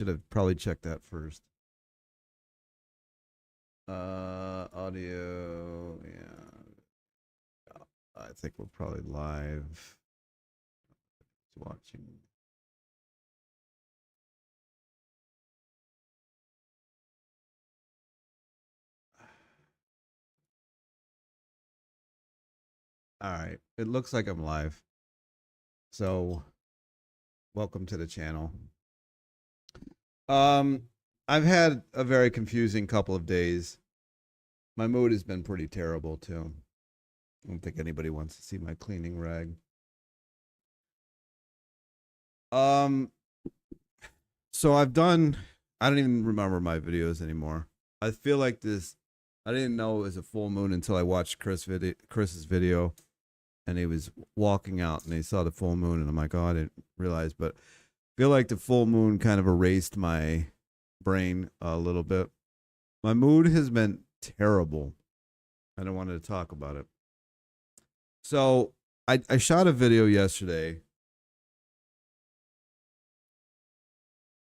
Should have probably checked that first. Audio, yeah. I think we're probably live. Watching. All right, it looks like I'm live. So, welcome to the channel. I've had a very confusing couple of days. My mood has been pretty terrible too. I don't think anybody wants to see my cleaning rag. So I don't even remember my videos anymore. I feel like this, I didn't know it was a full moon until I watched Chris's video, and he was walking out and he saw the full moon, and I'm like, oh, I didn't realize, but I feel like the full moon kind of erased my brain a little bit. My mood has been terrible. I don't want to talk about it. So I shot a video yesterday.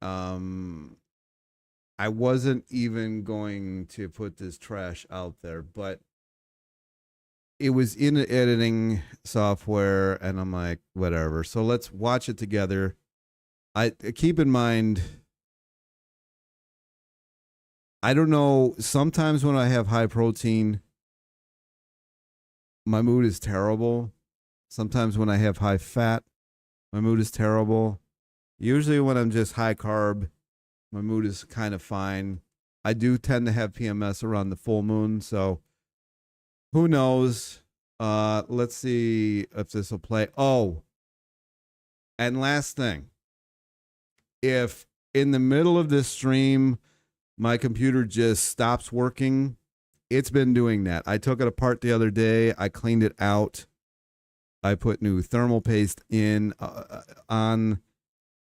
I wasn't even going to put this trash out there, but it was in the editing software, and I'm like, whatever. So let's watch it together. I keep in mind, I don't know, sometimes when I have high protein, my mood is terrible. Sometimes when I have high fat, my mood is terrible. Usually when I'm just high carb, my mood is kind of fine. I do tend to have PMS around the full moon, so who knows? Let's see if this will play. Oh, and last thing. If in the middle of this stream, my computer just stops working, it's been doing that. I took it apart the other day. I cleaned it out. I put new thermal paste in on.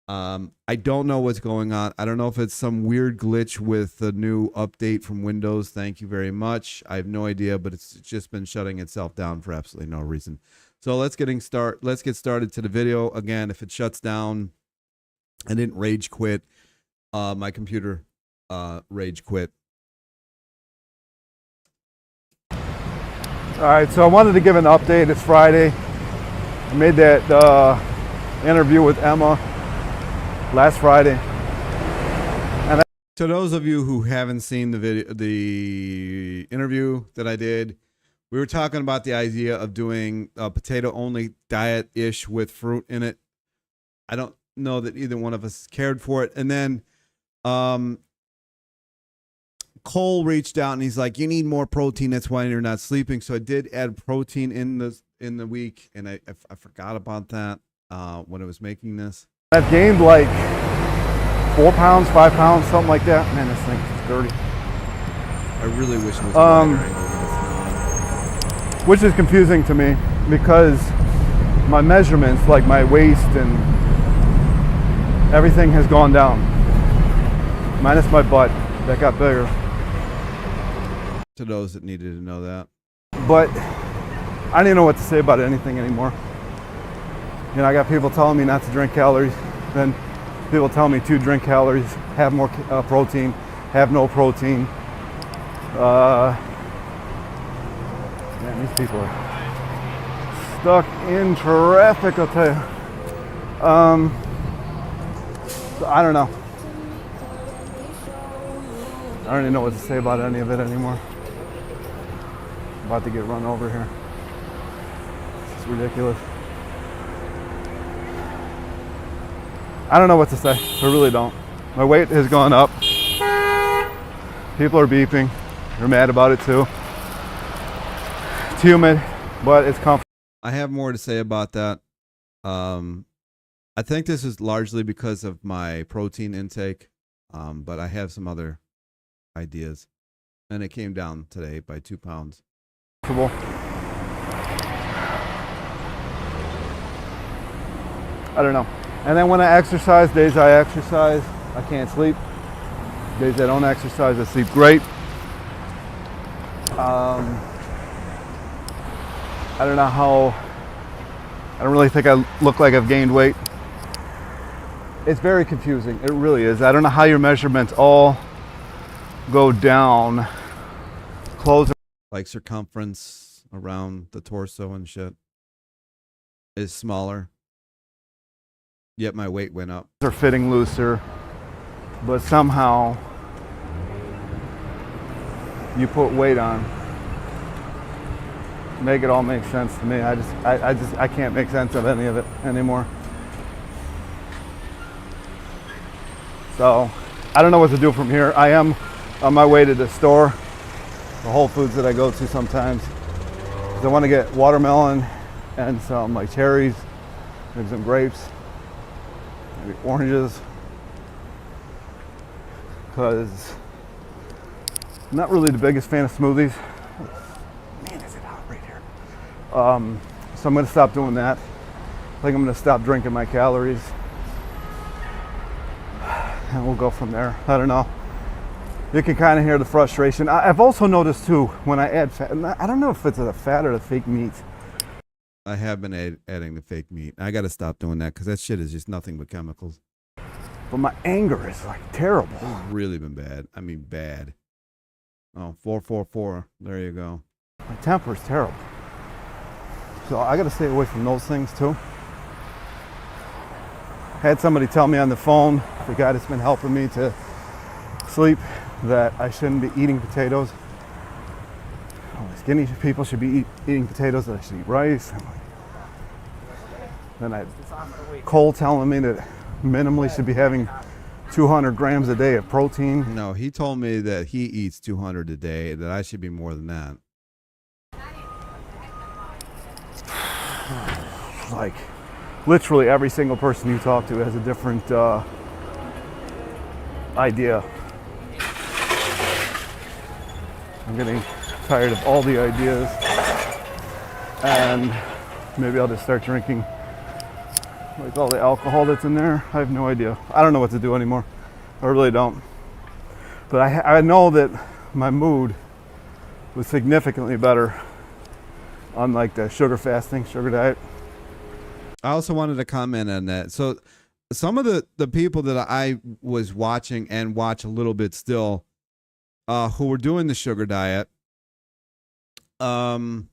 I don't know what's going on. I don't know if it's some weird glitch with the new update from Windows. Thank you very much. I have no idea, but it's just been shutting itself down for absolutely no reason. So let's get started to the video. Again, if it shuts down, I didn't rage quit. My computer rage quit. All right, so I wanted to give an update. It's Friday. I made that interview with Emma last Friday. And to those of you who haven't seen the video, the interview that I did, we were talking about the idea of doing a potato-only diet-ish with fruit in it. I don't know that either one of us cared for it. And then Cole reached out and he's like, you need more protein. That's why you're not sleeping. So I did add protein in the week, and I forgot about that when I was making this. I've gained like 4 pounds, 5 pounds, something like that. Man, this thing is dirty. I really wish it was wider angle than it's not. Which is confusing to me because my measurements, like my waist and everything, has gone down. Minus my butt, that got bigger. To those that needed to know that. But I don't even know what to say about anything anymore. You know, I got people telling me not to drink calories, then people tell me to drink calories, have more protein, have no protein. Man, these people are stuck in traffic, I'll tell you. So I don't know. I don't even know what to say about any of it anymore. I'm about to get run over here. It's ridiculous. I don't know what to say. I really don't. My weight has gone up. People are beeping. They're mad about it too. It's humid, but it's comfortable. I have more to say about that. I think this is largely because of my protein intake, but I have some other ideas. And it came down today by 2 pounds. I don't know. And then when I exercise, days I exercise, I can't sleep. Days I don't exercise, I sleep great. I don't know how, I don't really think I look like I've gained weight. It's very confusing. It really is. I don't know how your measurements all go down. Clothes Like circumference around the torso and shit is smaller. Yet my weight went up. are fitting looser, but somehow you put weight on. Make it all make sense to me. I can't make sense of any of it anymore. So I don't know what to do from here. I am on my way to the store, the Whole Foods that I go to sometimes, because I want to get watermelon and some like cherries, maybe some grapes, maybe oranges, because I'm not really the biggest fan of smoothies. Man, is it hot right here. So I'm going to stop doing that. I think I'm going to stop drinking my calories, and we'll go from there. I don't know. You can kind of hear the frustration. I've also noticed too, when I add fat, and I don't know if it's the fat or the fake meat. I have been adding the fake meat. I got to stop doing that because that shit is just nothing but chemicals. But my anger is like terrible. It's really been bad. I mean, bad. Oh, 444. There you go. My temper is terrible. So I got to stay away from those things too. Had somebody tell me on the phone, the guy that's been helping me to sleep, that I shouldn't be eating potatoes. Only skinny people should be eating potatoes, that I should eat rice. Then I had Cole telling me that minimally should be having 200 grams a day of protein. No, he told me that he eats 200 a day, that I should be more than that. Like, literally every single person you talk to has a different idea. I'm getting tired of all the ideas, and maybe I'll just start drinking like all the alcohol that's in there. I have no idea. I don't know what to do anymore. I really don't. But I know that my mood was significantly better on like the sugar fasting, sugar diet. I also wanted to comment on that. So some of the people that I was watching and watch a little bit still, who were doing the sugar diet, who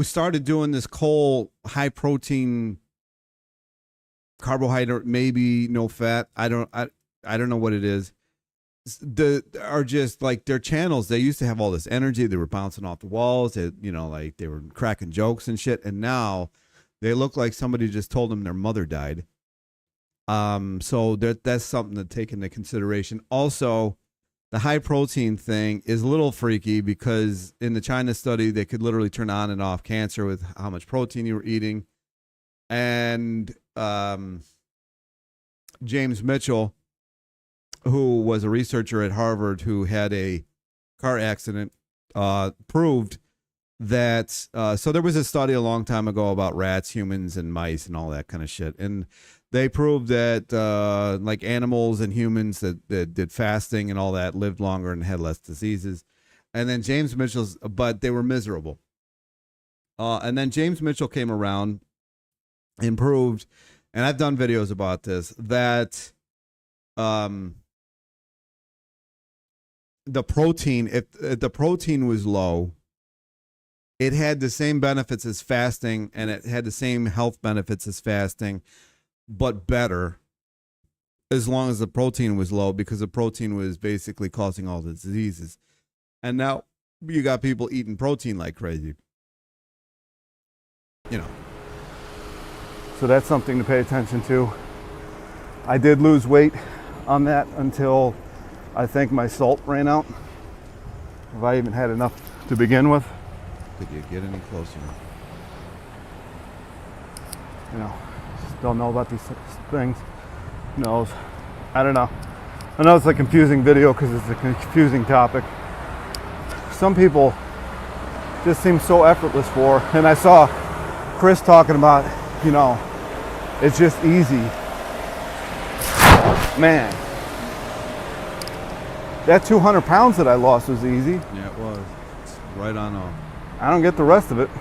started doing this cold, high protein, carbohydrate, maybe no fat. I don't know what it is. Are just like their channels. They used to have all this energy. They were bouncing off the walls. They, like they were cracking jokes and shit. And now they look like somebody just told them their mother died. So that's something to take into consideration. Also, the high protein thing is a little freaky because in the China study, they could literally turn on and off cancer with how much protein you were eating. And James Mitchell, who was a researcher at Harvard who had a car accident, proved that, so there was a study a long time ago about rats, humans, and mice and all that kind of shit. And they proved that like animals and humans that did fasting and all that lived longer and had less diseases. And then James Mitchell's, but they were miserable. And then James Mitchell came around and proved, and I've done videos about this, that the protein, if the protein was low, it had the same benefits as fasting, and it had the same health benefits as fasting, but better as long as the protein was low, because the protein was basically causing all the diseases. And now you got people eating protein like crazy. So that's something to pay attention to. I did lose weight on that until I think my salt ran out. If I even had enough to begin with. Could you get any closer? Just don't know about these things. Who knows? I don't know. I know it's a confusing video because it's a confusing topic. Some people just seem so effortless for, and I saw Chris talking about, it's just easy. Man, that 200 pounds that I lost was easy. Yeah, it was. It's right on off. I don't get the rest of it.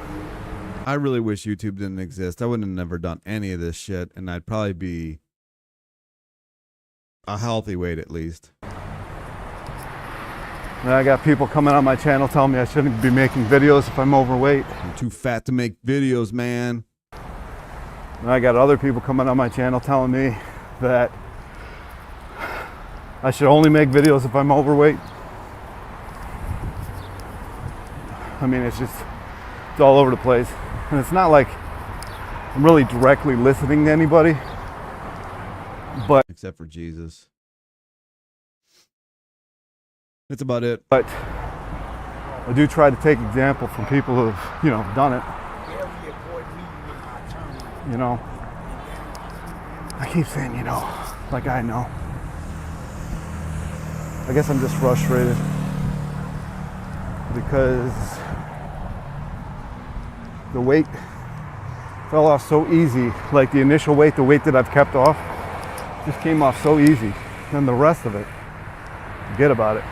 I really wish YouTube didn't exist. I would have never done any of this shit, and I'd probably be a healthy weight at least. And I got people coming on my channel telling me I shouldn't be making videos if I'm overweight. I'm too fat to make videos, man. And I got other people coming on my channel telling me that I should only make videos if I'm overweight. I mean, it's all over the place. And it's not like I'm really directly listening to anybody, but except for Jesus. That's about it. But I do try to take example from people who have, you know, done it. You know, I keep saying, you know, like I know. I guess I'm just frustrated because the weight fell off so easy. Like the initial weight, the weight that I've kept off, just came off so easy. Then the rest of it, forget about it.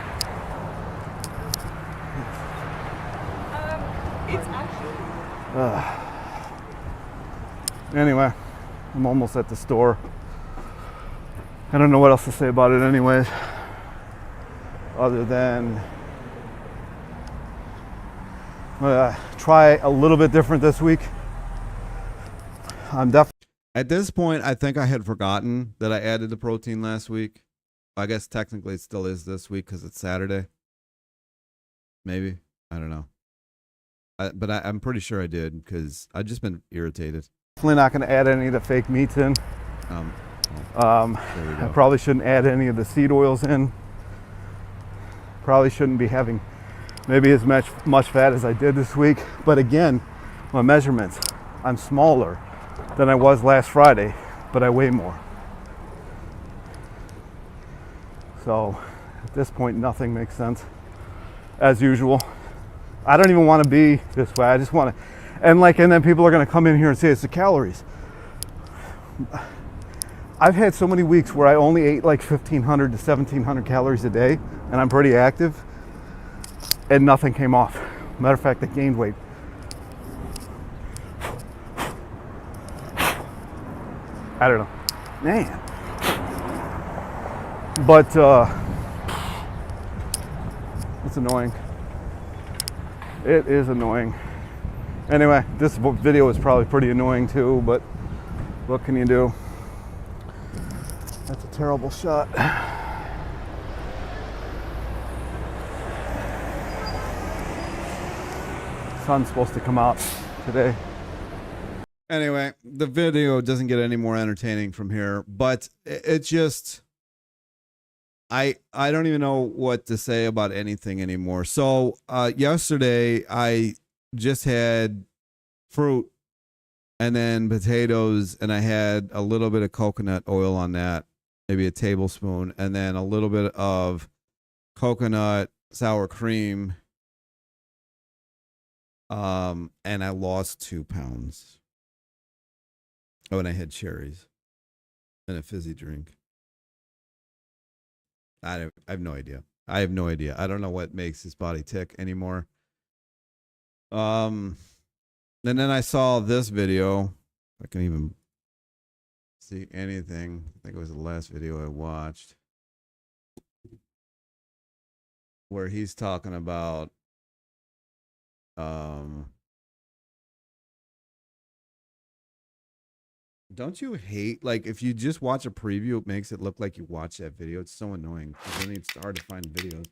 Anyway, I'm almost at the store. I don't know what else to say about it anyways, other than try a little bit different this week. I'm definitely at this point, I think I had forgotten that I added the protein last week. I guess technically it still is this week because it's Saturday. Maybe. I don't know. But I'm pretty sure I did because I've just been irritated. definitely not going to add any of the fake meats in. I probably shouldn't add any of the seed oils in. Probably shouldn't be having maybe as much fat as I did this week. But again, my measurements, I'm smaller than I was last Friday, but I weigh more. So at this point, nothing makes sense. As usual, I don't even want to be this way. I just want to, and then people are going to come in here and say it's the calories. I've had so many weeks where I only ate like 1,500 to 1,700 calories a day, and I'm pretty active, and nothing came off. Matter of fact, I gained weight. I don't know, man. But it's annoying. It is annoying. Anyway, this video is probably pretty annoying too, but what can you do? That's a terrible shot. Sun's supposed to come out today. Anyway, the video doesn't get any more entertaining from here, but it just, I don't even know what to say about anything anymore. So yesterday I just had fruit and then potatoes, and I had a little bit of coconut oil on that, maybe a tablespoon, and then a little bit of coconut sour cream. And I lost 2 pounds. Oh, and I had cherries and a fizzy drink. I have no idea. I have no idea. I don't know what makes his body tick anymore. And then I saw this video. I can even see anything. I think it was the last video I watched, where he's talking about don't you hate, like, if you just watch a preview, it makes it look like you watched that video? It's so annoying because then it's hard to find videos.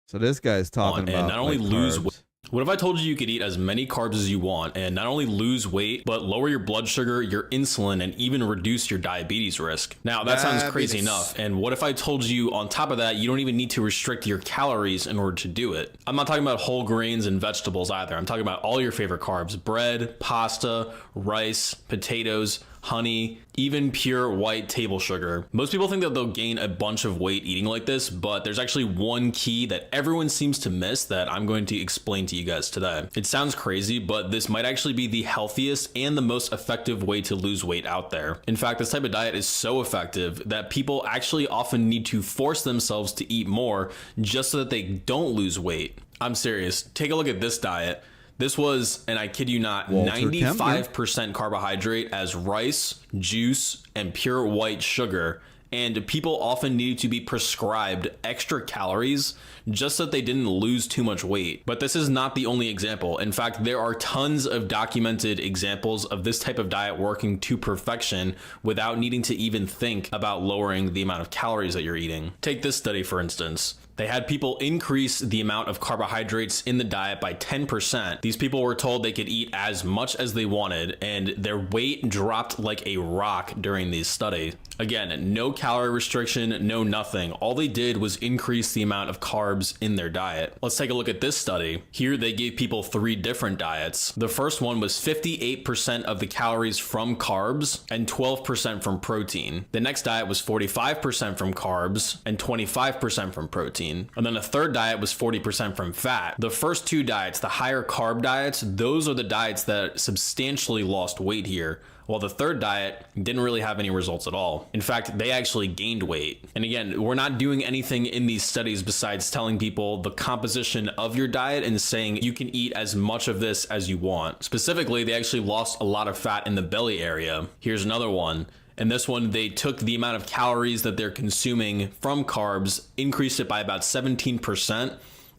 So this guy's talking about, and not only lose weight. What if I told you could eat as many carbs as you want and not only lose weight, but lower your blood sugar, your insulin, and even reduce your diabetes risk? Now, that sounds crazy enough. And what if I told you on top of that, you don't even need to restrict your calories in order to do it? I'm not talking about whole grains and vegetables either. I'm talking about all your favorite carbs: bread, pasta, rice, potatoes, honey, even pure white table sugar. Most people think that they'll gain a bunch of weight eating like this, but there's actually one key that everyone seems to miss that I'm going to explain to you guys today. It sounds crazy, but this might actually be the healthiest and the most effective way to lose weight out there. In fact, this type of diet is so effective that people actually often need to force themselves to eat more just so that they don't lose weight. I'm serious. Take a look at this diet. This was, and I kid you not, Walter 95% carbohydrate as rice, juice, and pure white sugar. And people often needed to be prescribed extra calories just so that they didn't lose too much weight. But this is not the only example. In fact, there are tons of documented examples of this type of diet working to perfection without needing to even think about lowering the amount of calories that you're eating. Take this study, for instance. They had people increase the amount of carbohydrates in the diet by 10%. These people were told they could eat as much as they wanted, and their weight dropped like a rock during these studies. Again, no calorie restriction, no nothing. All they did was increase the amount of carbs in their diet. Let's take a look at this study. Here they gave people 3 different diets. The first one was 58% of the calories from carbs and 12% from protein. The next diet was 45% from carbs and 25% from protein. And then the third diet was 40% from fat. The first 2 diets, the higher carb diets, those are the diets that substantially lost weight here, while the third diet didn't really have any results at all. In fact, they actually gained weight. And again, we're not doing anything in these studies besides telling people the composition of your diet and saying you can eat as much of this as you want. Specifically, they actually lost a lot of fat in the belly area. Here's another one. And this one, they took the amount of calories that they're consuming from carbs, increased it by about 17%.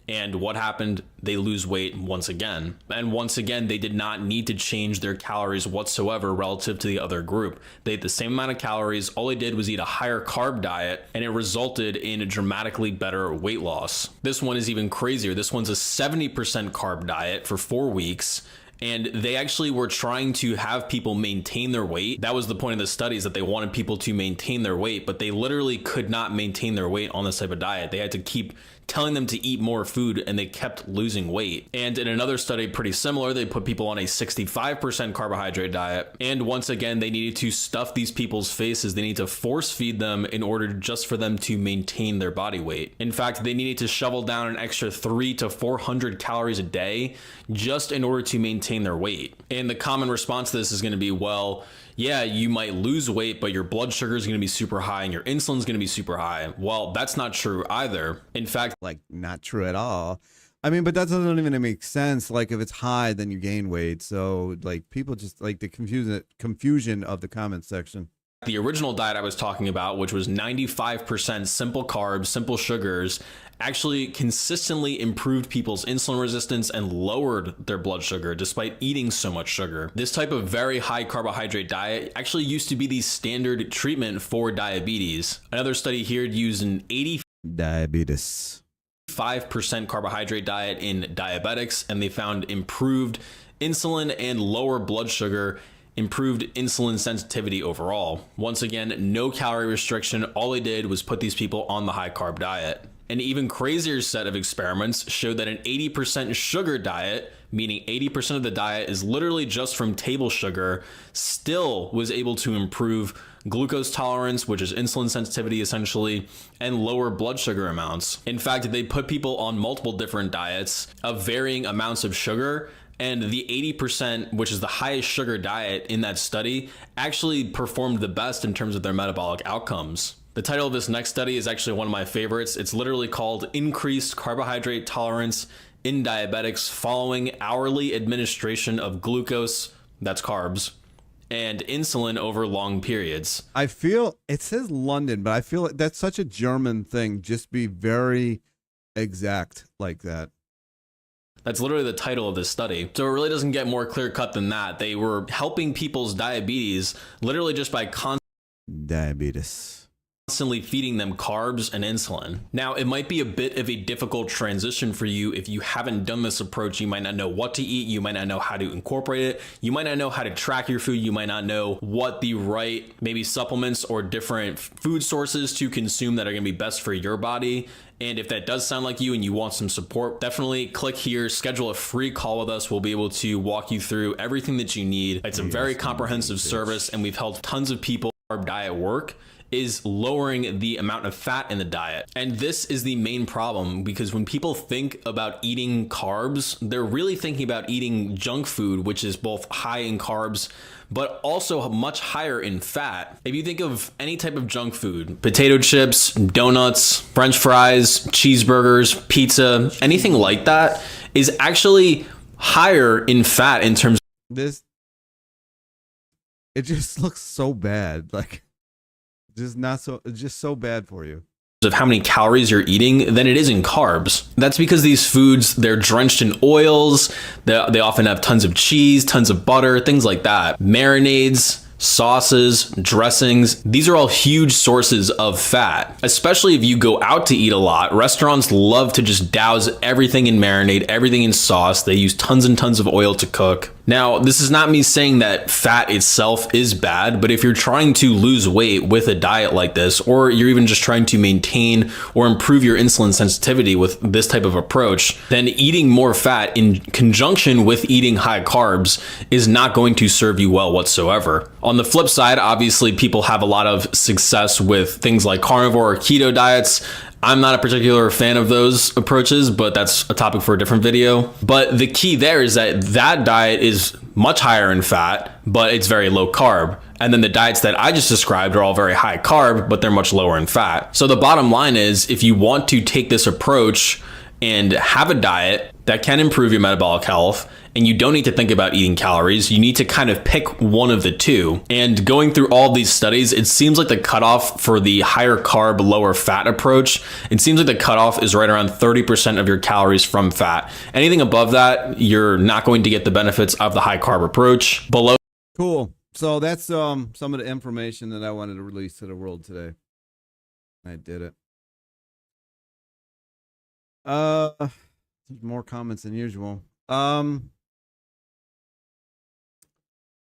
And what happened? They lose weight once again. And once again, they did not need to change their calories whatsoever relative to the other group. They ate the same amount of calories. All they did was eat a higher carb diet, and it resulted in a dramatically better weight loss. This one is even crazier. This one's a 70% carb diet for 4 weeks. And they actually were trying to have people maintain their weight. That was the point of the studies, that they wanted people to maintain their weight, but they literally could not maintain their weight on this type of diet. They had to keep telling them to eat more food, and they kept losing weight. And in another study pretty similar, they put people on a 65% carbohydrate diet. And once again, they needed to stuff these people's faces. They need to force feed them in order just for them to maintain their body weight. In fact, they needed to shovel down an extra 300 to 400 calories a day just in order to maintain their weight. And the common response to this is going to be, well, yeah, you might lose weight, but your blood sugar is going to be super high and your insulin is going to be super high. Well, that's not true either. In fact, Like, not true at all. I mean, but that doesn't even make sense. Like, if it's high, then you gain weight. So, like, people just like the confusion of the comment section. the original diet I was talking about, which was 95% simple carbs, simple sugars, actually consistently improved people's insulin resistance and lowered their blood sugar despite eating so much sugar. This type of very high carbohydrate diet actually used to be the standard treatment for diabetes. Another study here used an 85% carbohydrate diet in diabetics, and they found improved insulin and lower blood sugar, improved insulin sensitivity overall. Once again, no calorie restriction. All they did was put these people on the high carb diet. An even crazier set of experiments showed that an 80% sugar diet, meaning 80% of the diet is literally just from table sugar, still was able to improve glucose tolerance, which is insulin sensitivity essentially, and lower blood sugar amounts. In fact, they put people on multiple different diets of varying amounts of sugar, and the 80%, which is the highest sugar diet in that study, actually performed the best in terms of their metabolic outcomes. The title of this next study is actually one of my favorites. It's literally called Increased Carbohydrate Tolerance in Diabetics Following Hourly Administration of Glucose, that's carbs, and insulin over long periods. I feel, it says London, but I feel that's such a German thing. Just be very exact like that. That's literally the title of this study. So it really doesn't get more clear cut than that. They were helping people's diabetes literally just by constantly feeding them carbs and insulin. Now, it might be a bit of a difficult transition for you if you haven't done this approach. You might not know what to eat. You might not know how to incorporate it. You might not know how to track your food. You might not know what the right maybe supplements or different food sources to consume that are going to be best for your body. And if that does sound like you and you want some support, definitely click here, schedule a free call with us. We'll be able to walk you through everything that you need. It's a very comprehensive service, and we've helped tons of people. Our diet work is lowering the amount of fat in the diet. And this is the main problem, because when people think about eating carbs, they're really thinking about eating junk food, which is both high in carbs, but also much higher in fat. If you think of any type of junk food, potato chips, donuts, French fries, cheeseburgers, pizza, anything like that is actually higher in fat in terms This, it just looks so bad. Like, just not so, it's just so bad for you. of how many calories you're eating than it is in carbs. That's because these foods, they're drenched in oils. They often have tons of cheese, tons of butter, things like that. Marinades, sauces, dressings, these are all huge sources of fat. Especially if you go out to eat a lot, restaurants love to just douse everything in marinade, everything in sauce. They use tons and tons of oil to cook. Now, this is not me saying that fat itself is bad, but if you're trying to lose weight with a diet like this, or you're even just trying to maintain or improve your insulin sensitivity with this type of approach, then eating more fat in conjunction with eating high carbs is not going to serve you well whatsoever. On the flip side, obviously, people have a lot of success with things like carnivore or keto diets. I'm not a particular fan of those approaches, but that's a topic for a different video. But the key there is that that diet is much higher in fat, but it's very low carb. And then the diets that I just described are all very high carb, but they're much lower in fat. So the bottom line is, if you want to take this approach and have a diet that can improve your metabolic health, and you don't need to think about eating calories, you need to kind of pick one of the two. And going through all these studies, it seems like the cutoff for the higher carb, lower fat approach, it seems like the cutoff is right around 30% of your calories from fat. Anything above that, you're not going to get the benefits of the high carb approach. Below. Cool. So that's some of the information that I wanted to release to the world today. I did it. There's more comments than usual.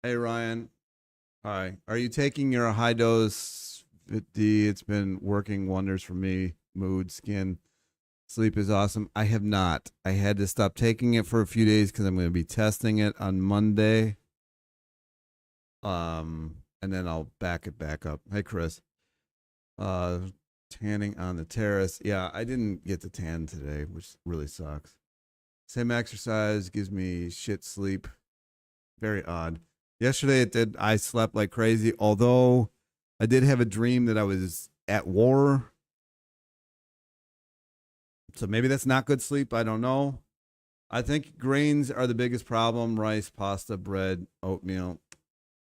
Hey Ryan, hi. Are you taking your high dose 50? It's been working wonders for me. Mood, skin, sleep is awesome. I have not. I had to stop taking it for a few days because I'm going to be testing it on Monday. And then I'll back it back up. Hey Chris. Tanning on the terrace. Yeah, I didn't get to tan today, which really sucks. Same exercise gives me shit sleep. Very odd. Yesterday it did. I slept like crazy, although I did have a dream that I was at war. So maybe that's not good sleep. I don't know. I think grains are the biggest problem. Rice, pasta, bread, oatmeal.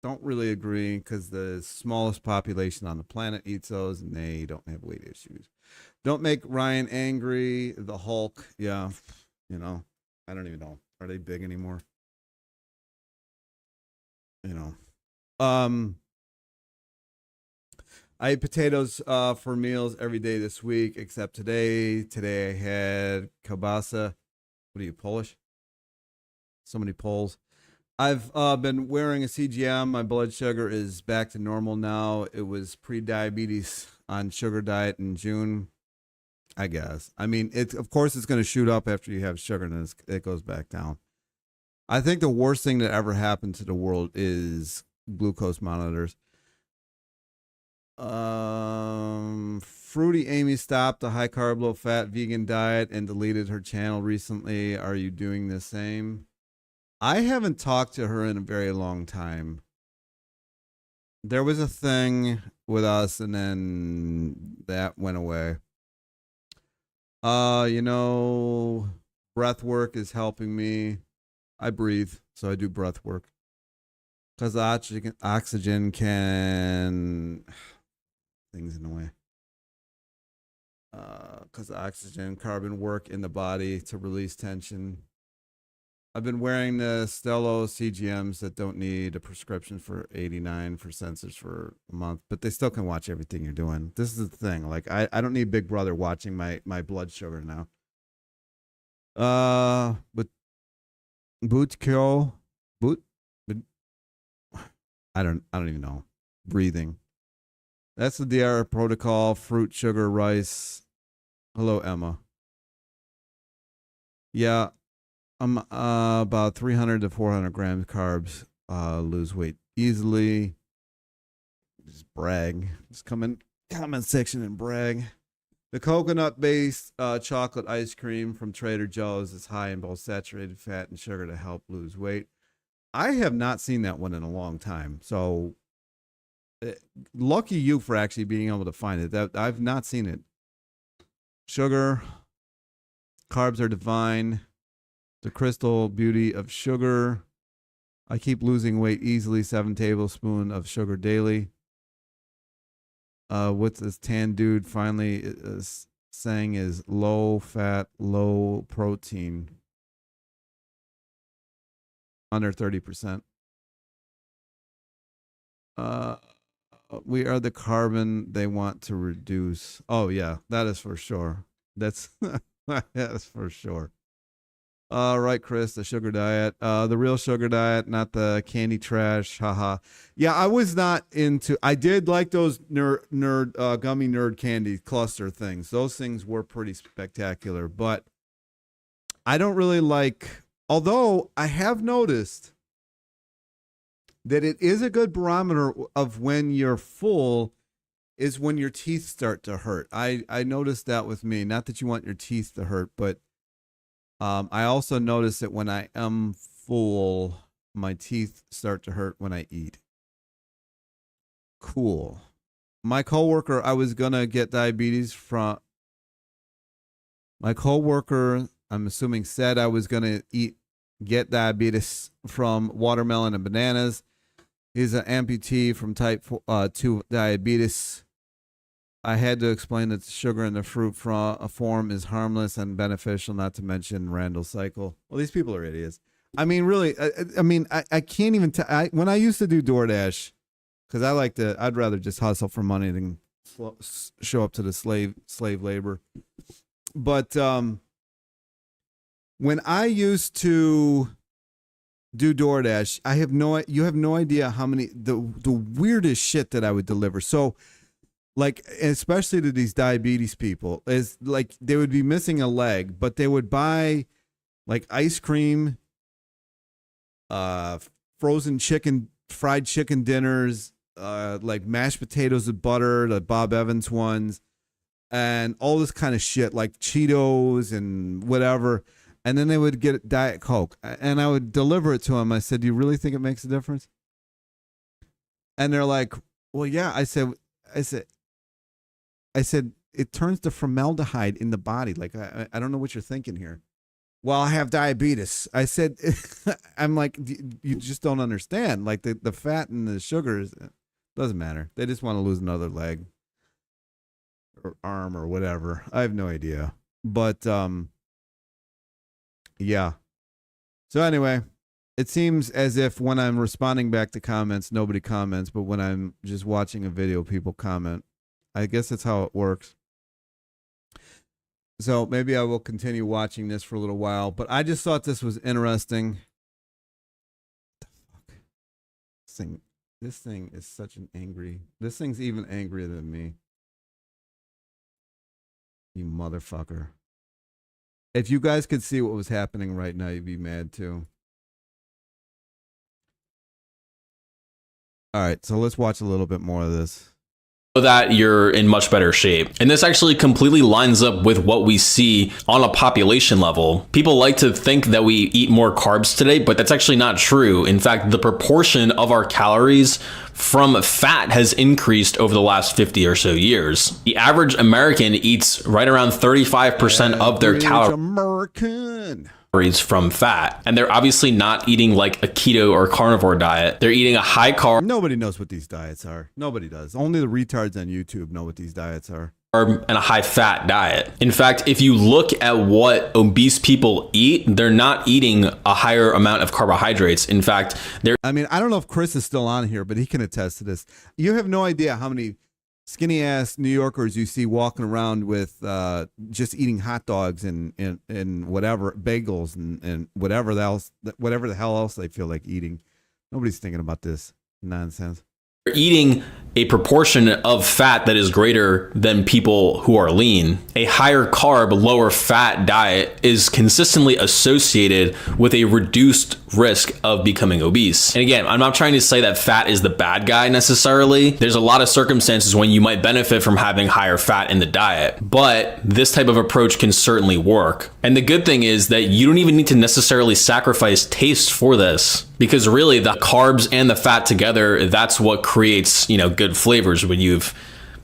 Don't really agree because the smallest population on the planet eats those and they don't have weight issues. Don't make Ryan angry. The Hulk. Yeah. You know, I don't even know. Are they big anymore? You know, I ate potatoes for meals every day this week except today. Today I had kielbasa. What are you, Polish? So many Poles. I've been wearing a CGM. My blood sugar is back to normal now. It was pre-diabetes on sugar diet in June, I guess. I mean, of course it's going to shoot up after you have sugar, and then it goes back down. I think the worst thing that ever happened to the world is glucose monitors. Fruity Amy stopped the high carb, low fat vegan diet and deleted her channel recently. Are you doing the same? I haven't talked to her in a very long time. There was a thing with us and then that went away. You know, breath work is helping me. I breathe, so I do breath work. Because oxygen can... Things in the way. Because oxygen, carbon work in the body to release tension. I've been wearing the Stello CGMs that don't need a prescription for 89 for sensors for a month, but they still can watch everything you're doing. This is the thing. Like, I don't need Big Brother watching my blood sugar now. But I don't even know. Breathing. That's the DR protocol. Fruit, sugar, rice. Hello, Emma. Yeah, I'm about 300 to 400 grams carbs. Lose weight easily. Just brag. Just come in comment section and brag. The coconut-based chocolate ice cream from Trader Joe's is high in both saturated fat and sugar to help lose weight. I have not seen that one in a long time. So lucky you for actually being able to find it. That I've not seen it. Sugar, carbs are divine. The crystal beauty of sugar. I keep losing weight easily. 7 tablespoons of sugar daily. What this tan dude finally is saying is low fat, low protein. Under 30%. We are the carbon they want to reduce. Oh yeah, that is for sure. That's that's for sure. Right, Chris, the sugar diet, the real sugar diet, not the candy trash. Haha. Yeah, I was not into. I did like those gummy nerd candy cluster things. Those things were pretty spectacular, but I don't really like. Although I have noticed that it is a good barometer of when you're full is when your teeth start to hurt. I noticed that with me. Not that you want your teeth to hurt, but I also notice that when I am full, my teeth start to hurt when I eat. Cool. My coworker, I was going to get diabetes from. My coworker, I'm assuming, said I was going to get diabetes from watermelon and bananas. He's an amputee from type 2 diabetes. I had to explain that the sugar in the fruit form is harmless and beneficial, not to mention Randall cycle. Well, these people are idiots. I mean, really, I can't even tell. When I used to do DoorDash, because I'd rather just hustle for money than show up to the slave labor. But when I used to do DoorDash, you have no idea how many, the weirdest shit that I would deliver. So, like, especially to these diabetes people, is like they would be missing a leg, but they would buy like ice cream, frozen chicken, fried chicken dinners, like mashed potatoes with butter, the Bob Evans ones, and all this kind of shit, like Cheetos and whatever. And then they would get Diet Coke, and I would deliver it to them. I said, "Do you really think it makes a difference?" And they're like, "Well, yeah." I said, it turns to formaldehyde in the body. Like, I don't know what you're thinking here. Well, I have diabetes. I said, I'm like, you just don't understand. Like the fat and the sugars, doesn't matter. They just want to lose another leg or arm or whatever. I have no idea. But, yeah. So anyway, it seems as if when I'm responding back to comments, nobody comments. But when I'm just watching a video, people comment. I guess that's how it works. So maybe I will continue watching this for a little while, but I just thought this was interesting. What the fuck? This thing is such an this thing's even angrier than me. You motherfucker. If you guys could see what was happening right now, you'd be mad too. All right, so let's watch a little bit more of this. That you're in much better shape. And this actually completely lines up with what we see on a population level. People like to think that we eat more carbs today, but that's actually not true. In fact, the proportion of our calories from fat has increased over the last 50 or so years. The average American eats right around 35% of their calories from fat. And they're obviously not eating like a keto or carnivore diet. They're eating a high carb. Nobody knows what these diets are. Nobody does. Only the retards on YouTube know what these diets are. And a high fat diet. In fact, if you look at what obese people eat, they're not eating a higher amount of carbohydrates. In fact, I don't know if Chris is still on here, but he can attest to this. You have no idea how many skinny ass New Yorkers you see walking around with just eating hot dogs and whatever, bagels and whatever the hell else they feel like eating. Nobody's thinking about this nonsense. They're eating a proportion of fat that is greater than people who are lean. A higher carb, lower fat diet is consistently associated with a reduced risk of becoming obese. And again, I'm not trying to say that fat is the bad guy necessarily. There's a lot of circumstances when you might benefit from having higher fat in the diet, but this type of approach can certainly work. And the good thing is that you don't even need to necessarily sacrifice taste for this, because really the carbs and the fat together, that's what creates, good flavors when you've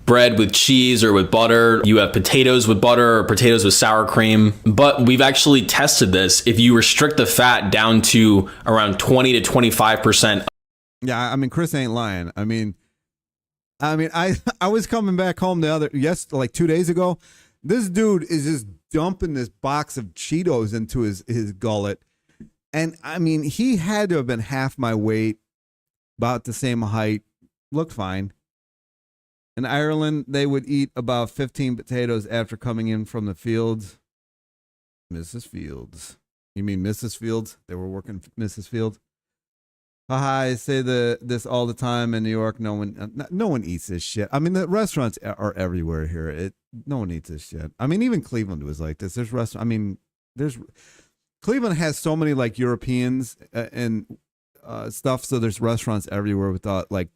bread with cheese or with butter. You have potatoes with butter or potatoes with sour cream. But we've actually tested this. If you restrict the fat down to around 20 to 25%. Yeah, I mean, Chris ain't lying. I mean, I was coming back home like 2 days ago. This dude is just dumping this box of Cheetos into his gullet. And I mean, he had to have been half my weight, about the same height, looked fine. In Ireland, they would eat about 15 potatoes after coming in from the fields. Mrs. Fields. You mean Mrs. Fields? They were working for Mrs. Fields. Haha, I say this all the time in New York. No one eats this shit. I mean, the restaurants are everywhere here. No one eats this shit. I mean, even Cleveland was like this. Cleveland has so many like Europeans and stuff. So there's restaurants everywhere with like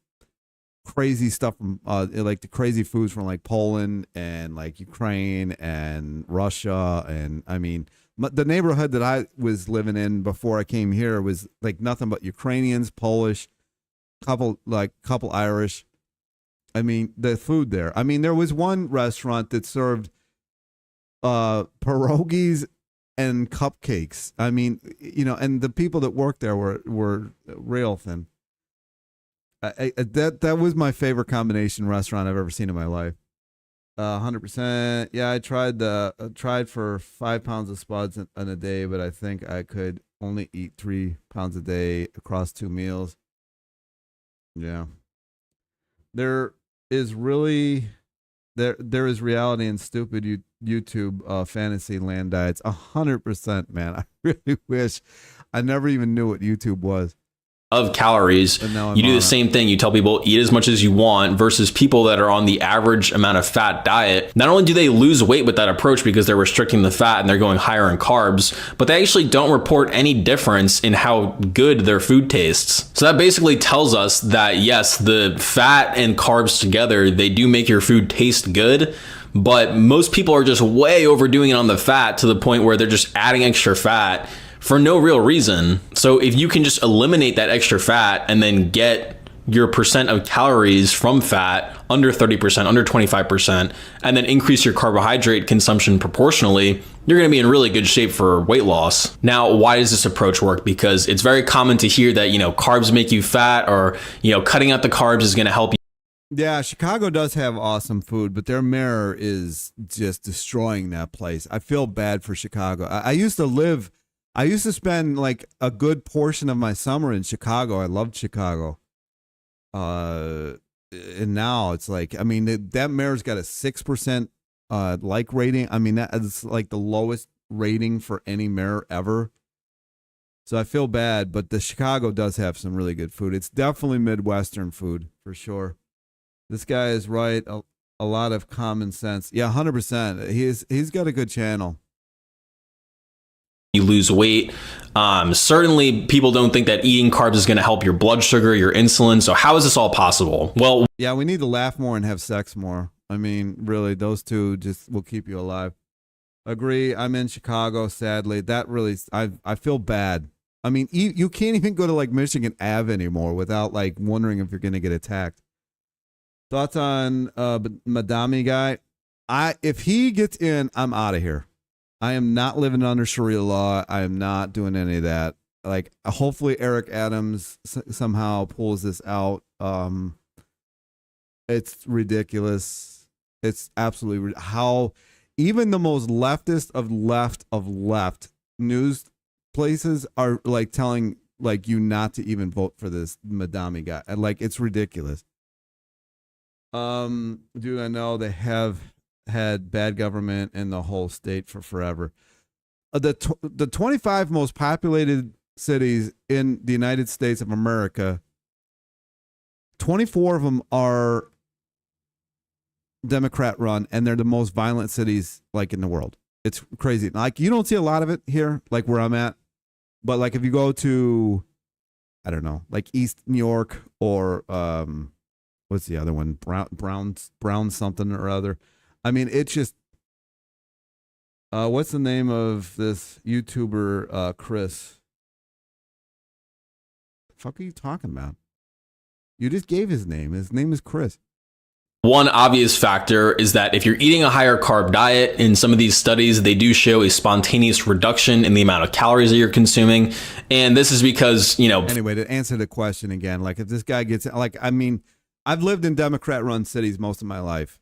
crazy stuff from like the crazy foods from like Poland and like Ukraine and Russia. And I mean, the neighborhood that I was living in before I came here was like nothing but Ukrainians, Polish, couple Irish. I mean, the food there. I mean, there was one restaurant that served pierogies and cupcakes. I mean, and the people that worked there were real thin. That was my favorite combination restaurant I've ever seen in my life. 100%. Yeah, I tried for 5 pounds of spuds in a day, but I think I could only eat 3 pounds a day across 2 meals. Yeah. There is reality in stupid YouTube fantasy land diets. 100%, man. I really wish I never even knew what YouTube was. Of calories, you do the same thing. You tell people eat as much as you want versus people that are on the average amount of fat diet. Not only do they lose weight with that approach because they're restricting the fat and they're going higher in carbs, but they actually don't report any difference in how good their food tastes. So that basically tells us that yes, the fat and carbs together, they do make your food taste good. But most people are just way overdoing it on the fat to the point where they're just adding extra fat for no real reason. So if you can just eliminate that extra fat and then get your percent of calories from fat under 30%, under 25%, and then increase your carbohydrate consumption proportionally, you're going to be in really good shape for weight loss. Now, why does this approach work? Because it's very common to hear that, carbs make you fat, or, cutting out the carbs is going to help you. Yeah, Chicago does have awesome food, but their mayor is just destroying that place. I feel bad for Chicago. I used to spend like a good portion of my summer in Chicago. I loved Chicago. And now it's like, I mean, that mayor's got a 6% like rating. I mean, that is like the lowest rating for any mayor ever. So I feel bad, but the Chicago does have some really good food. It's definitely Midwestern food for sure. This guy is right. A lot of common sense. Yeah, 100%. He's got a good channel. You lose weight. Certainly people don't think that eating carbs is going to help your blood sugar, your insulin. So how is this all possible? Well, yeah, we need to laugh more and have sex more. I mean, really, those two just will keep you alive. Agree. I'm in Chicago, sadly. That really, I feel bad. I mean, you can't even go to like Michigan Ave anymore without like wondering if you're going to get attacked. Thoughts on Madami guy? If he gets in, I'm out of here. I am not living under Sharia law. I am not doing any of that. Like, hopefully Eric Adams somehow pulls this out. It's ridiculous. It's absolutely how even the most leftist of left news places are like telling like you not to even vote for this Madami guy. Like, it's ridiculous. Dude, I know they have had bad government in the whole state for forever. The 25 most populated cities in the United States of America, 24 of them are Democrat run, and they're the most violent cities like in the world. It's crazy. Like, you don't see a lot of it here, like where I'm at, but like if you go to, I don't know, like East New York or what's the other one? Brown something or other. I mean, it's just, what's the name of this YouTuber, Chris? The fuck are you talking about? You just gave his name. His name is Chris. One obvious factor is that if you're eating a higher carb diet, in some of these studies, they do show a spontaneous reduction in the amount of calories that you're consuming. And this is because, Anyway, to answer the question again, like if this guy gets, like, I mean, I've lived in Democrat-run cities most of my life.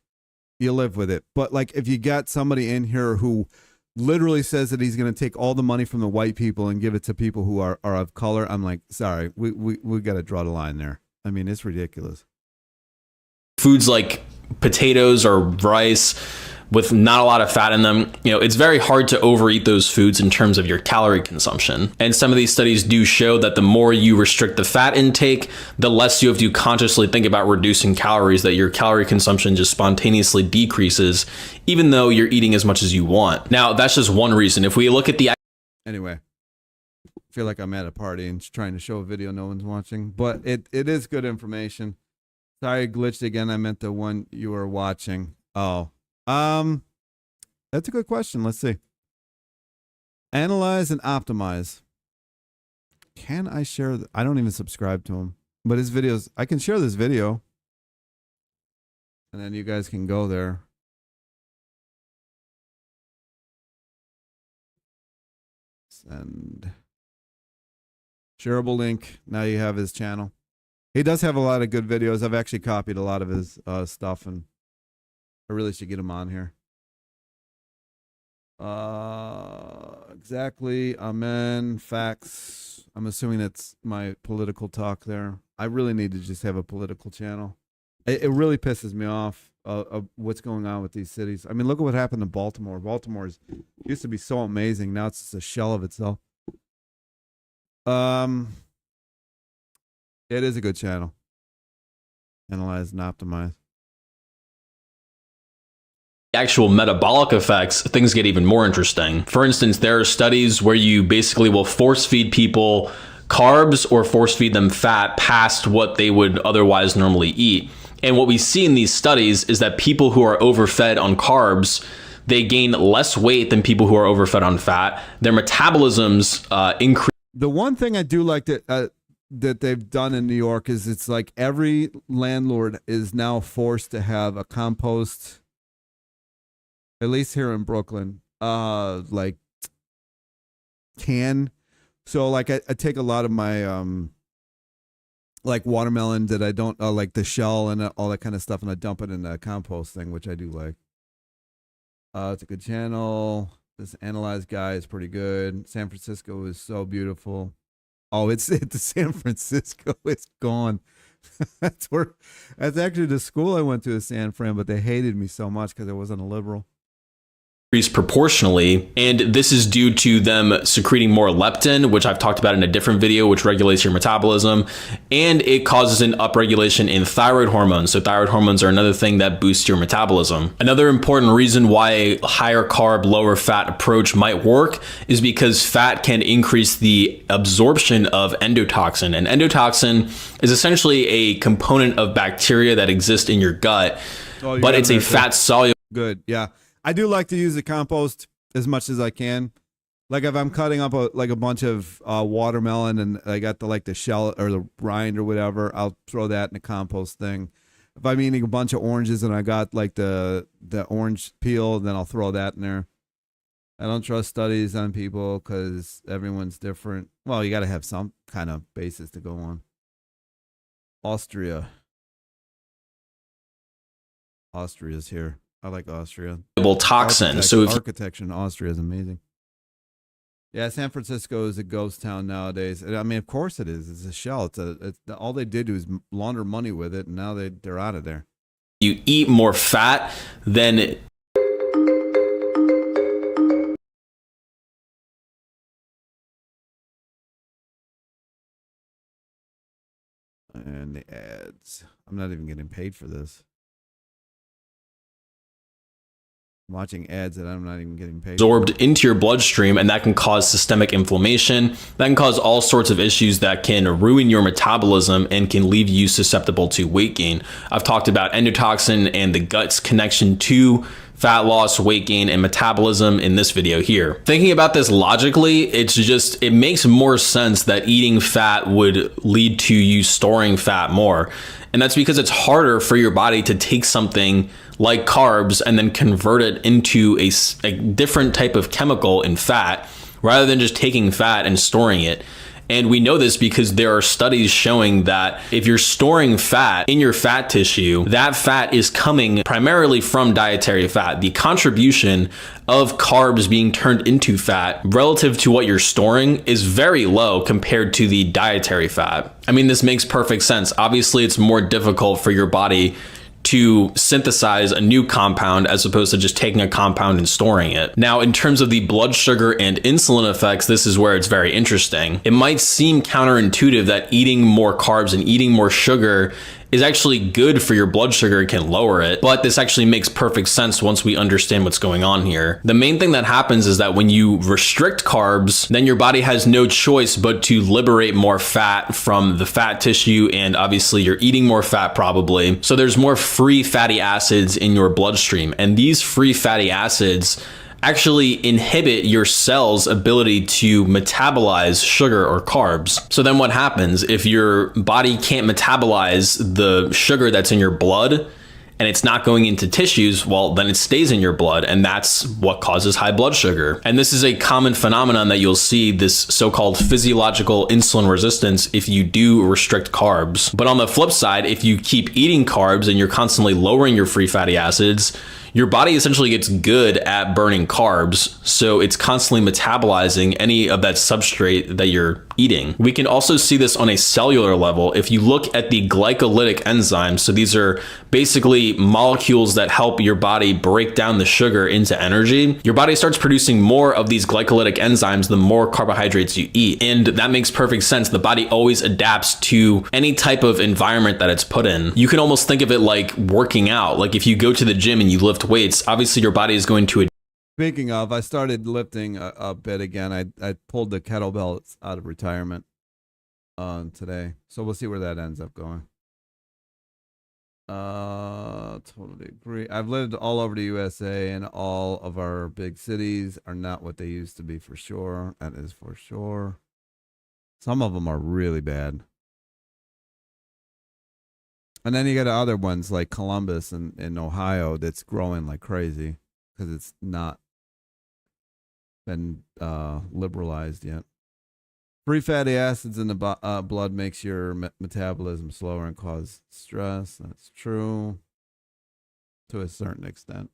You live with it. But like if you got somebody in here who literally says that he's going to take all the money from the white people and give it to people who are of color, I'm like, sorry, we got to draw the line there. I mean, it's ridiculous. Foods like potatoes or rice with not a lot of fat in them, it's very hard to overeat those foods in terms of your calorie consumption. And some of these studies do show that the more you restrict the fat intake, the less you have to consciously think about reducing calories, that your calorie consumption just spontaneously decreases, even though you're eating as much as you want. Now, that's just one reason. If we look at the... Anyway, I feel like I'm at a party and trying to show a video no one's watching, but it is good information. Sorry, I glitched again. I meant the one you were watching. Oh, that's a good question. Let's see. Analyze and optimize. Can I share? I don't even subscribe to him, but his videos, I can share this video. And then you guys can go there. Send. Shareable link. Now you have his channel. He does have a lot of good videos. I've actually copied a lot of his stuff, and I really should get him on here. Exactly. Amen. Facts. I'm assuming that's my political talk there. I really need to just have a political channel. It really pisses me off what's going on with these cities. I mean, look at what happened to Baltimore. Baltimore used to be so amazing. Now it's just a shell of itself. It is a good channel. Analyze and optimize. Actual metabolic effects, things get even more interesting. For instance, there are studies where you basically will force feed people carbs or force feed them fat past what they would otherwise normally eat. And what we see in these studies is that people who are overfed on carbs, they gain less weight than people who are overfed on fat. Their metabolisms increase. The one thing I do like that they've done in New York is it's like every landlord is now forced to have a compost, at least here in Brooklyn, like can. So like I take a lot of my like watermelon that I don't like the shell and all that kind of stuff, and I dump it in the compost thing, which I do like. It's a good channel. This Analyze guy is pretty good. San Francisco is so beautiful. Oh, it's San Francisco. It's gone. That's actually the school I went to, is San Fran, but they hated me so much because I wasn't a liberal. Proportionally, and this is due to them secreting more leptin, which I've talked about in a different video, which regulates your metabolism, and it causes an upregulation in thyroid hormones. So thyroid hormones are another thing that boosts your metabolism. Another important reason why a higher carb, lower fat approach might work is because fat can increase the absorption of endotoxin, and endotoxin is essentially a component of bacteria that exists in your gut, but it's a fat soluble. Good, yeah. I do like to use the compost as much as I can. Like if I'm cutting up a bunch of watermelon and I got the shell or the rind or whatever, I'll throw that in the compost thing. If I'm eating a bunch of oranges and I got like the orange peel, then I'll throw that in there. I don't trust studies on people because everyone's different. Well, you got to have some kind of basis to go on. Austria's here. I like Austria. Toxin. So architecture in Austria is amazing. Yeah, San Francisco is a ghost town nowadays. I mean, of course it is. It's a shell. It's all they did was launder money with it, and now they're out of there. You eat more fat than and the ads. I'm not even getting paid for this. Watching ads that I'm not even getting paid absorbed into your bloodstream, and that can cause systemic inflammation. That can cause all sorts of issues that can ruin your metabolism and can leave you susceptible to weight gain. I've talked about endotoxin and the gut's connection to fat loss, weight gain, and metabolism in this video here. Thinking about this logically, it makes more sense that eating fat would lead to you storing fat more. And that's because it's harder for your body to take something like carbs and then convert it into a different type of chemical in fat, rather than just taking fat and storing it. And we know this because there are studies showing that if you're storing fat in your fat tissue, that fat is coming primarily from dietary fat. The contribution of carbs being turned into fat relative to what you're storing is very low compared to the dietary fat. I mean, this makes perfect sense. Obviously, it's more difficult for your body to synthesize a new compound as opposed to just taking a compound and storing it. Now, in terms of the blood sugar and insulin effects, this is where it's very interesting. It might seem counterintuitive that eating more carbs and eating more sugar is actually good for your blood sugar, it can lower it, but this actually makes perfect sense once we understand what's going on here. The main thing that happens is that when you restrict carbs, then your body has no choice but to liberate more fat from the fat tissue, and obviously you're eating more fat probably. So there's more free fatty acids in your bloodstream, and these free fatty acids actually inhibit your cell's ability to metabolize sugar or carbs. So then what happens if your body can't metabolize the sugar that's in your blood and it's not going into tissues? Well, then it stays in your blood, and that's what causes high blood sugar. And this is a common phenomenon that you'll see, this so-called physiological insulin resistance, if you do restrict carbs. But on the flip side, if you keep eating carbs and you're constantly lowering your free fatty acids, your body essentially gets good at burning carbs, so it's constantly metabolizing any of that substrate that you're eating. We can also see this on a cellular level. If you look at the glycolytic enzymes, so these are basically molecules that help your body break down the sugar into energy, your body starts producing more of these glycolytic enzymes the more carbohydrates you eat. And that makes perfect sense. The body always adapts to any type of environment that it's put in. You can almost think of it like working out. Like if you go to the gym and you lift weights, obviously your body is going to. Speaking of, I started lifting a bit again. I pulled the kettlebells out of retirement today, so we'll see where that ends up going. Totally agree. I've lived all over the USA, and all of our big cities are not what they used to be, for sure. That is for sure. Some of them are really bad. And then you got other ones like Columbus and in Ohio that's growing like crazy because it's not been liberalized yet. Free fatty acids in the blood makes your metabolism slower and cause stress. That's true to a certain extent.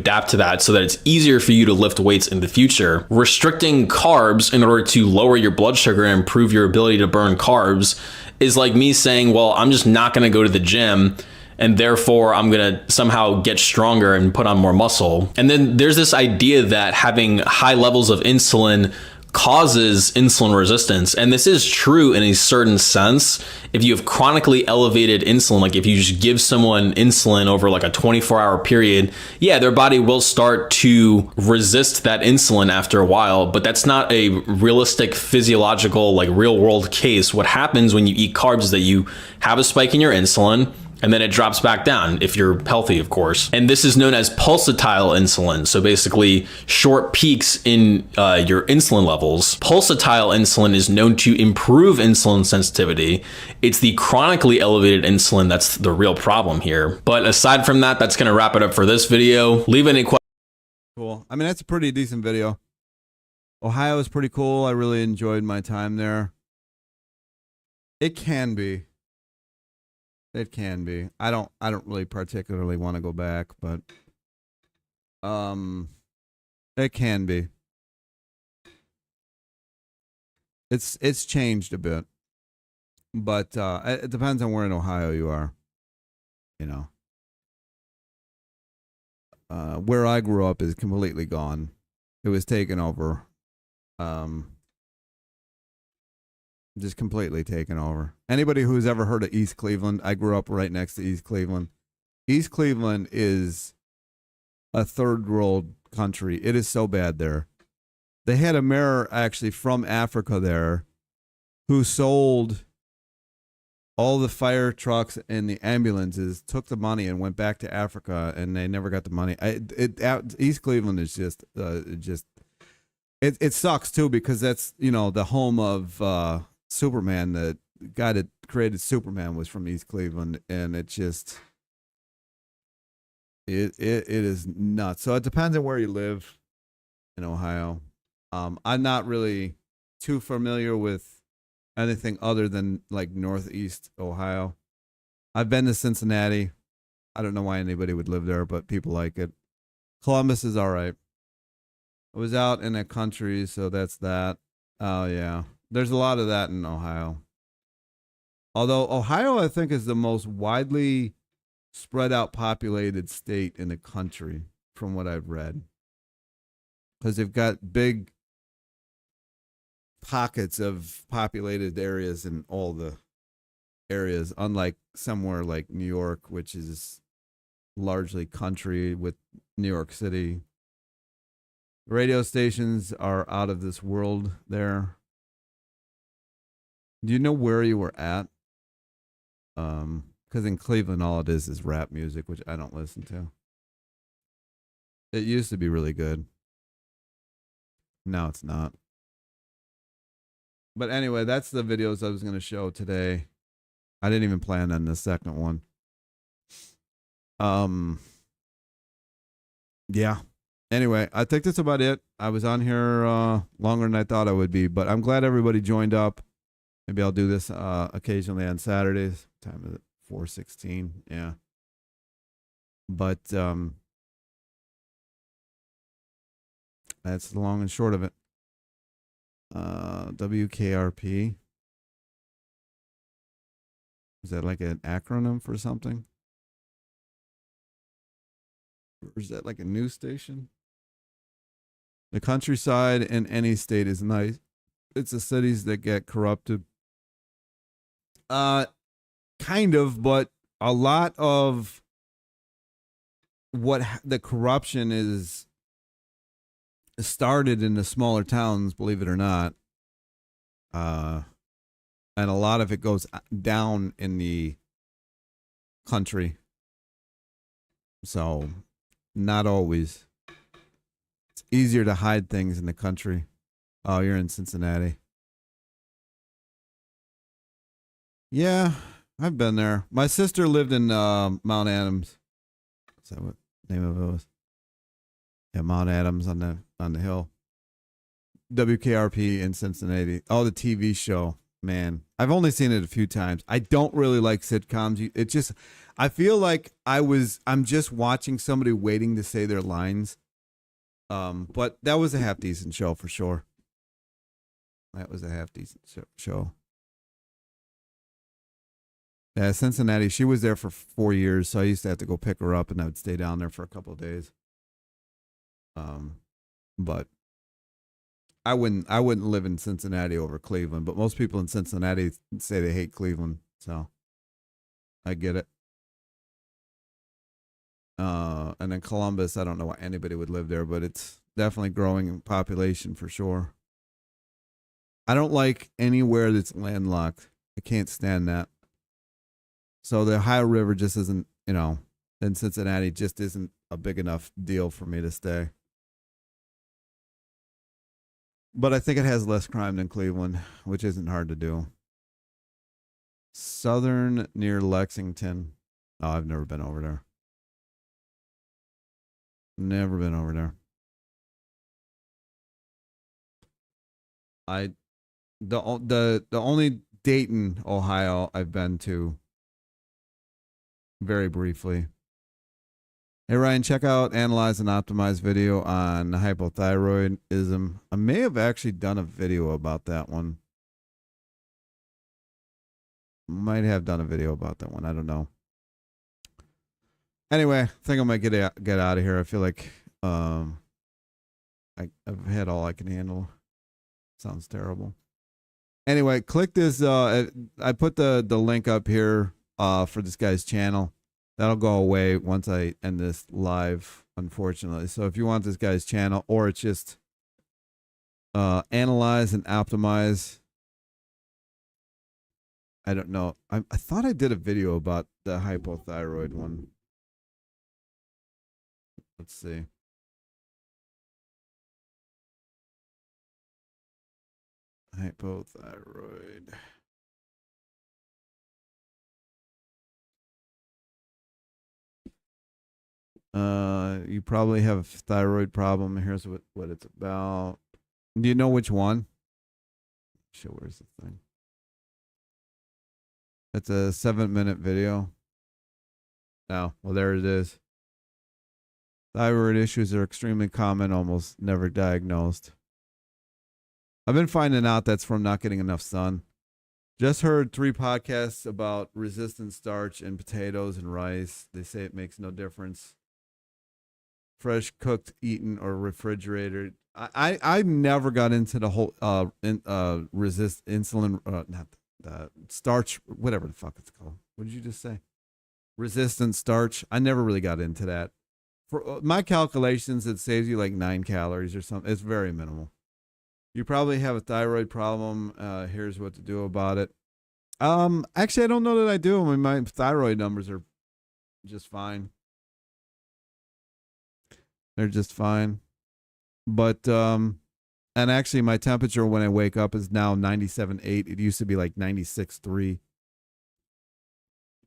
Adapt to that so that it's easier for you to lift weights in the future. Restricting carbs in order to lower your blood sugar and improve your ability to burn carbs is like me saying, well, I'm just not going to go to the gym, and therefore I'm going to somehow get stronger and put on more muscle. And then there's this idea that having high levels of insulin causes insulin resistance. And this is true in a certain sense. If you have chronically elevated insulin, like if you just give someone insulin over like a 24-hour period, yeah, their body will start to resist that insulin after a while, but that's not a realistic physiological, like real world case. What happens when you eat carbs is that you have a spike in your insulin, and then it drops back down if you're healthy, of course. And this is known as pulsatile insulin. So basically short peaks in your insulin levels. Pulsatile insulin is known to improve insulin sensitivity. It's the chronically elevated insulin that's the real problem here. But aside from that, that's gonna wrap it up for this video. Leave any questions. Cool. I mean, that's a pretty decent video. Ohio is pretty cool. I really enjoyed my time there. It can be. It can be. I don't really particularly want to go back, but it can be. It's changed a bit. But it depends on where in Ohio you are. You know. Where I grew up is completely gone. It was taken over. Just completely taken over. Anybody who's ever heard of East Cleveland, I grew up right next to East Cleveland. East Cleveland is a third world country. It is so bad there. They had a mayor actually from Africa there who sold all the fire trucks and the ambulances took the money and went back to Africa, and they never got the money. East Cleveland is it sucks too, because that's, you know, the home of Superman. The guy that created Superman was from East Cleveland, and it is nuts. So it depends on where you live in Ohio. I'm not really too familiar with anything other than like Northeast Ohio. I've been to Cincinnati. I don't know why anybody would live there, but people like it. Columbus is all right. I was out in the country, so that's that. Oh, yeah. There's a lot of that in Ohio. Although Ohio, I think, is the most widely spread out populated state in the country, from what I've read. Because they've got big pockets of populated areas in all the areas, unlike somewhere like New York, which is largely country with New York City. Radio stations are out of this world there. Do you know where you were at? Because in Cleveland, all it is rap music, which I don't listen to. It used to be really good. Now it's not. But anyway, that's the videos I was going to show today. I didn't even plan on the second one. Yeah. Anyway, I think that's about it. I was on here longer than I thought I would be, but I'm glad everybody joined up. Maybe I'll do this occasionally on Saturdays. What time is it? 4:16. Yeah. But that's the long and short of it. WKRP. Is that like an acronym for something? Or is that like a news station? The countryside in any state is nice. It's the cities that get corrupted. Kind of, but a lot of what the corruption is started in the smaller towns, believe it or not. And a lot of it goes down in the country. So, not always. It's easier to hide things in the country. Oh, you're in Cincinnati. Yeah, I've been there. My sister lived in Mount Adams. Is that what the name of it was? Yeah, Mount Adams on the hill. WKRP in Cincinnati. Oh, the TV show. Man, I've only seen it a few times. I don't really like sitcoms. It just, I feel like I'm just watching somebody waiting to say their lines. But that was a half decent show for sure. That was a half decent show. Yeah, Cincinnati. She was there for 4 years, so I used to have to go pick her up, and I would stay down there for a couple of days. But I wouldn't live in Cincinnati over Cleveland. But most people in Cincinnati say they hate Cleveland, so I get it. And then Columbus, I don't know why anybody would live there, but it's definitely growing in population for sure. I don't like anywhere that's landlocked. I can't stand that. So the Ohio River just isn't, in Cincinnati just isn't a big enough deal for me to stay. But I think it has less crime than Cleveland, which isn't hard to do. Southern near Lexington. Oh, I've never been over there. Never been over there. The only Dayton, Ohio I've been to very briefly. Hey Ryan, check out Analyze and Optimize video on hypothyroidism. I may have actually done a video about that one. Might have done a video about that one. I don't know. Anyway, I think I might get out of here. I feel like I've had all I can handle. Sounds terrible. Anyway, click this. I put the link up here for this guy's channel. That'll go away once I end this live, unfortunately. So if you want this guy's channel, or it's just Analyze and Optimize. I don't know. I thought I did a video about the hypothyroid one. Let's see. Hypothyroid. You probably have a thyroid problem. Here's what it's about. Do you know which one? Show where's the thing? It's a 7-minute video. Oh, well, there it is. Thyroid issues are extremely common, almost never diagnosed. I've been finding out that's from not getting enough sun. Just heard 3 podcasts about resistant starch in potatoes and rice. They say it makes no difference. Fresh, cooked, eaten, or refrigerated. I never got into the whole resist insulin, not starch, whatever the fuck it's called. What did you just say? Resistant starch. I never really got into that. For my calculations, it saves you like 9 calories or something. It's very minimal. You probably have a thyroid problem. Here's what to do about it. Actually, I don't know that I do. I mean, my thyroid numbers are just fine. They're just fine. But, and actually my temperature when I wake up is now 97.8. It used to be like 96.3.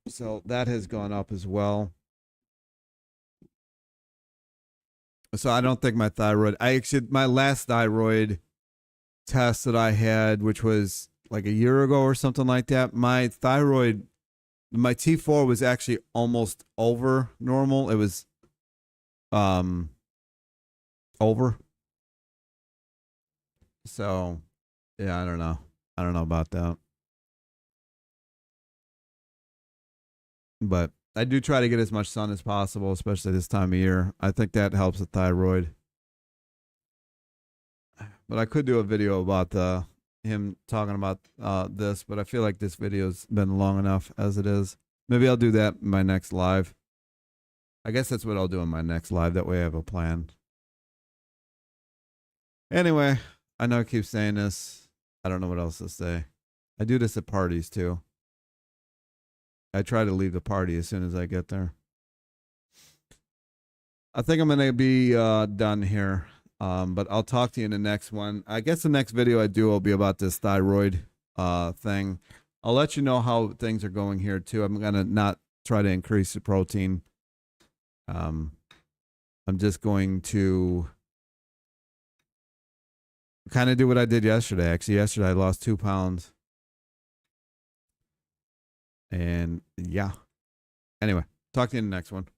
So that has gone up as well. So I don't think my thyroid, my last thyroid test that I had, which was like a year ago or something like that, my thyroid, my T4 was actually almost over normal. It was, over. So, yeah, I don't know. I don't know about that. But I do try to get as much sun as possible, especially this time of year. I think that helps the thyroid. But I could do a video about him talking about this, but I feel like this video's been long enough as it is. Maybe I'll do that in my next live. I guess that's what I'll do in my next live. That way I have a plan. Anyway, I know I keep saying this. I don't know what else to say. I do this at parties too. I try to leave the party as soon as I get there. I think I'm going to be done here. But I'll talk to you in the next one. I guess the next video I do will be about this thyroid thing. I'll let you know how things are going here too. I'm going to not try to increase the protein. I'm just going to kind of do what I did yesterday. Actually, yesterday I lost 2 pounds. And yeah. Anyway, talk to you in the next one.